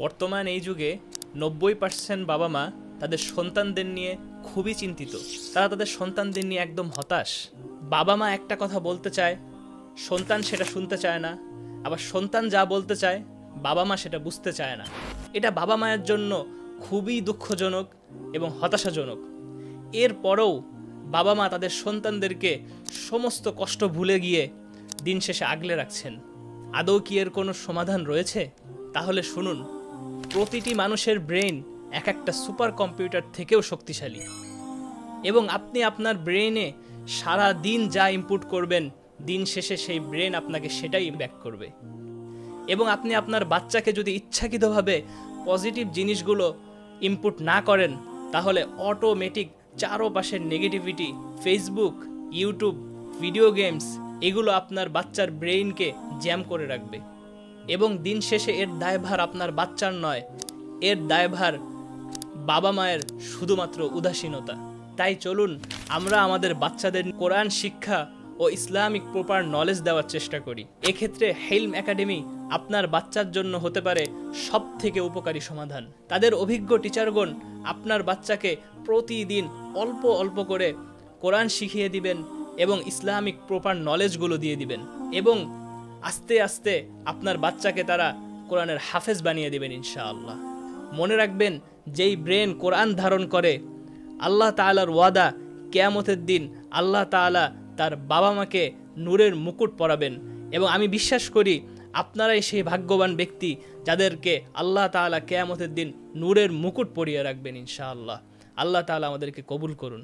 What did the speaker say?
বর্তমান এই যুগে 90% বাবা মা তাদের সন্তানদের নিয়ে খুবই চিন্তিত। তারা তাদের সন্তানদের নিয়ে একদম হতাশ। বাবা মা একটা কথা বলতে চায়, সন্তান সেটা শুনতে চায় না, আবার সন্তান যা বলতে চায় বাবা মা সেটা বুঝতে চায় না। এটা বাবা মায়ের জন্য খুবই দুঃখজনক এবং হতাশাজনক। এরপরেও বাবা মা তাদের সন্তানদেরকে সমস্ত কষ্ট ভুলে গিয়ে দিন শেষে আগলে রাখছেন। আদৌ কি এর কোনো সমাধান রয়েছে? তাহলে শুনুন, প্রতিটি মানুষের ব্রেন এক একটা সুপার কম্পিউটার থেকেও শক্তিশালী, এবং আপনি আপনার ব্রেনে সারা দিন যা ইনপুট করবেন দিন শেষে সেই ব্রেন আপনাকে সেটাই ব্যাক করবে। এবং আপনি আপনার বাচ্চাকে যদি ইচ্ছাকৃতভাবে পজিটিভ জিনিসগুলো ইনপুট না করেন, তাহলে অটোমেটিক চারপাশের negativity, Facebook, YouTube, video games, এগুলো আপনার বাচ্চার ব্রেইনকে জ্যাম করে রাখবে। এবং দিন শেষে এর দায়ভার আপনার বাচ্চার নয়, এর দায়ভার বাবা মায়ের শুধুমাত্র উদাসীনতা। তাই চলুন আমরা আমাদের বাচ্চাদের কোরআন শিক্ষা ও ইসলামিক প্রপার নলেজ দেওয়ার চেষ্টা করি। এক্ষেত্রে হেলম একাডেমি আপনার বাচ্চার জন্য হতে পারে সবথেকে উপকারী সমাধান। তাদের অভিজ্ঞ টিচারগণ আপনার বাচ্চাকে প্রতিদিন অল্প অল্প করে কোরআন শিখিয়ে দিবেন এবং ইসলামিক প্রপার নলেজগুলো দিয়ে দিবেন, এবং আস্তে আস্তে আপনার বাচ্চাকে তারা কোরআনের হাফেজ বানিয়ে দিবেন ইনশাআল্লাহ। মনে রাখবেন, যেই ব্রেন কোরআন ধারণ করে, আল্লাহ তাআলার ওয়াদা কিয়ামতের দিন আল্লাহ তাআলা তার বাবা মাকে নূরের মুকুট পরাবেন। এবং আমি বিশ্বাস করি আপনারাই সেই ভাগ্যবান ব্যক্তি যাদেরকে আল্লাহ তাআলা কিয়ামতের দিন নূরের মুকুট পরিয়ে রাখবেন ইনশাআল্লাহ। আল্লাহ তাআলা আমাদেরকে কবুল করুন।